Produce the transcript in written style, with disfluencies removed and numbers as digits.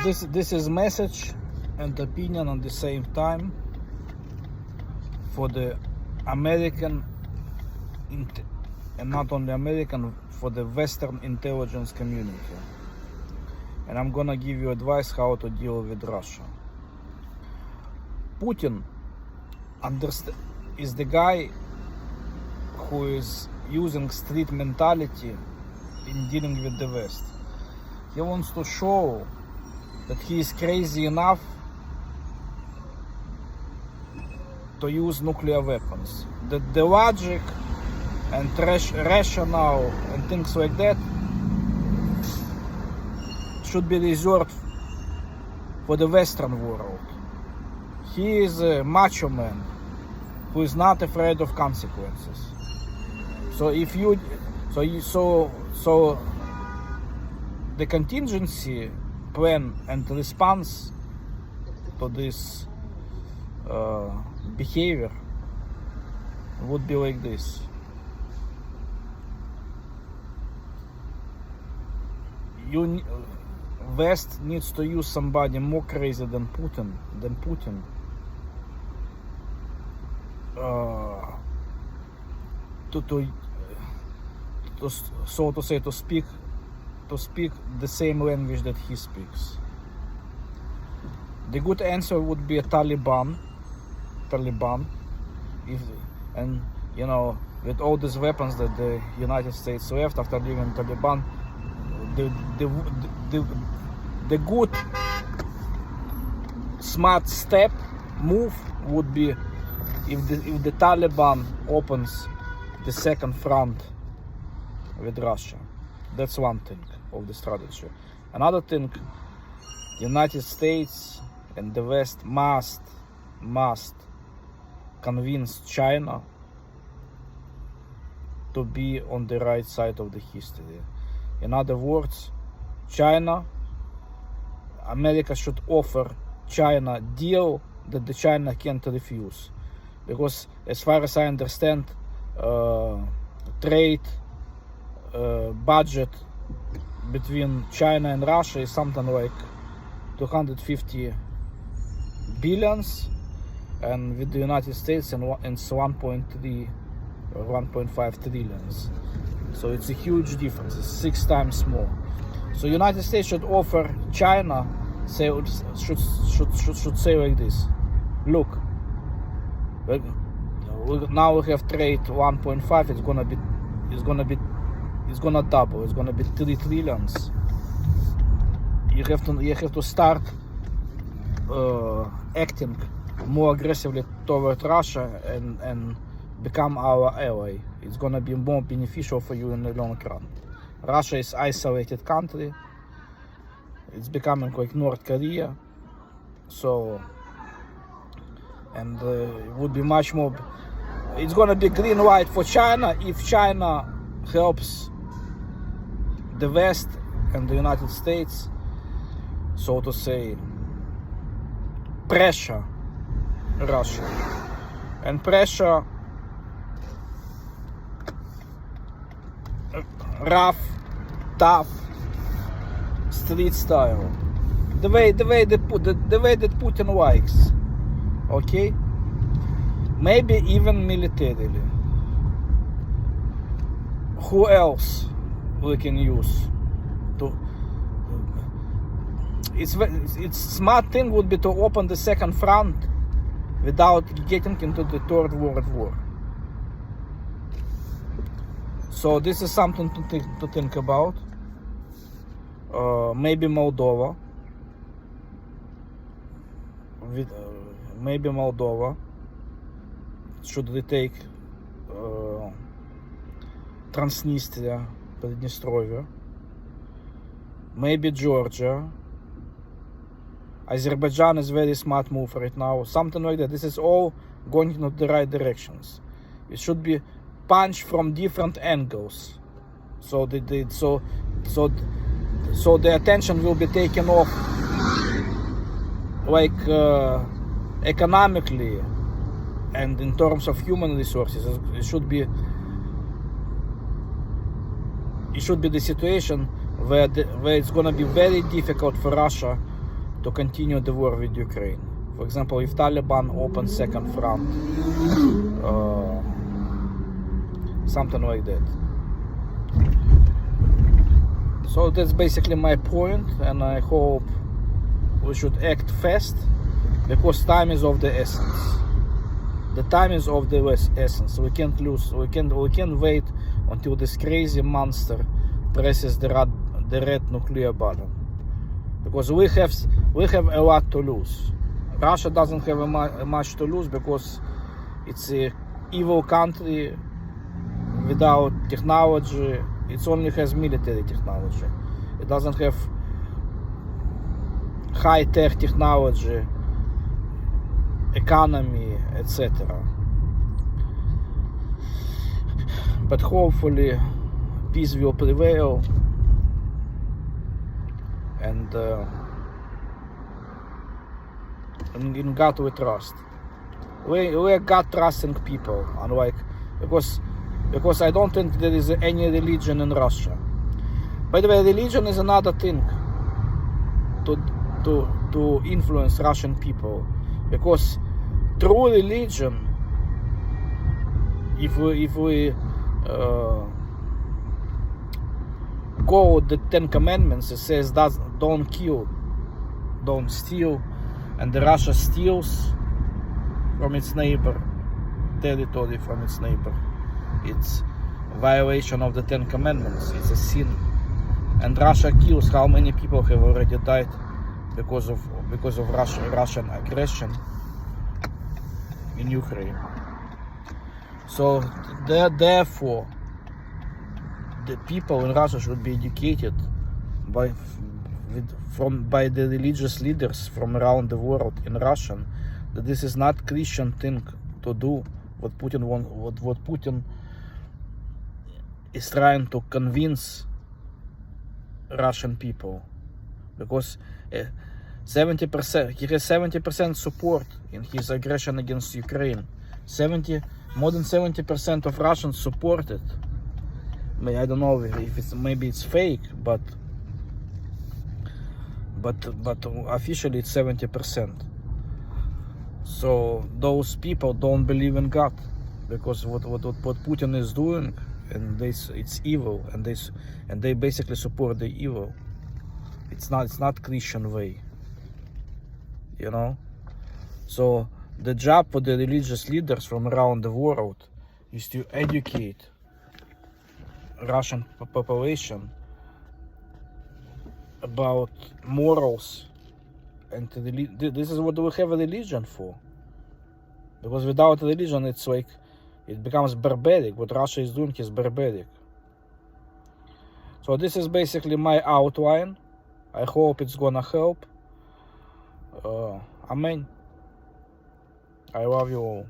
this is message and opinion at the same time for the American and not only American, for the Western intelligence community. And I'm gonna give you advice how to deal with Russia. Putin is the guy who is using street mentality in dealing with the West. He wants to show that he is crazy enough to use nuclear weapons. That the logic and rationale and things like that should be reserved for the Western world. He is a macho man who is not afraid of consequences. So if you, so the contingency plan and response to this behavior would be like this. West needs to use somebody more crazy than Putin, so to say, to speak the same language that he speaks. The good answer would be a Taliban, and you know, with all these weapons that the United States left after leaving Taliban, the good smart move would be if the Taliban opens the second front with Russia. That's one thing of the strategy. Another thing, the United States and the West must convince China to be on the right side of the history. In other words, America should offer China a deal that the China can't refuse. Because as far as I understand, trade budget between China and Russia is something like 250 billions, and with the United States it's 1.3 or 1.5 trillions. So it's a huge difference. It's 6 times more. So United States should offer China, should say like this: look, now we have trade 1.5. It's gonna double. It's gonna be 3 trillions. You have to start acting more aggressively toward Russia and become our ally. It's gonna be more beneficial for you in the long run. Russia is isolated country. It's becoming like North Korea. So, and it would be much more. It's gonna be green light for China if China helps the West and the United States, so to say, pressure Russia and pressure rough, tough, street style, the way that Putin likes. Okay, maybe even militarily. Who else we can use to? It's smart thing would be to open the second front without getting into the Third World War. So this is something to think about. Maybe Moldova. Maybe Moldova should retake Transnistria, Приднестровье. Maybe Georgia. Azerbaijan is very smart move right now. Something like that. This is all going in the right directions. It should be punched from different angles. So the attention will be taken off, like economically and in terms of human resources. It should be the situation where it's gonna be very difficult for Russia to continue the war with Ukraine. For example, if Taliban opens second front, something like that. So that's basically my point, and I hope we should act fast, because time is of the essence. The time is of the essence. We can't lose. We can't wait until this crazy monster presses the red nuclear button, because we have a lot to lose. Russia doesn't have much to lose, because it's an evil country without technology. It only has military technology. It doesn't have high-tech technology, economy, etc. But hopefully peace will prevail, and in God we trust. We are God trusting people, unlike because I don't think there is any religion in Russia. By the way, religion is another thing to influence Russian people, because true religion, if we go the 10 Commandments, it says that don't kill, don't steal, and the Russia steals from its neighbor, territory from its neighbor. It's violation of the 10 Commandments. It's a sin. And Russia kills. How many people have already died because of Russian aggression in Ukraine? So therefore, the people in Russia should be educated by the religious leaders from around the world in Russian, that this is not Christian thing to do. What Putin is trying to convince Russian people, because 70% he has 70% support in his aggression against Ukraine. More than 70% of Russians support it. I don't know if maybe it's fake, but officially it's 70%. So those people don't believe in God, because what Putin is doing, and it's evil, and they basically support the evil. It's not Christian way, you know. So the job for the religious leaders from around the world is to educate Russian population about morals, and this is what we have a religion for. Because without religion, it's like it becomes barbaric. What Russia is doing is barbaric. So this is basically my outline. I hope it's gonna help. Amen. I love you all.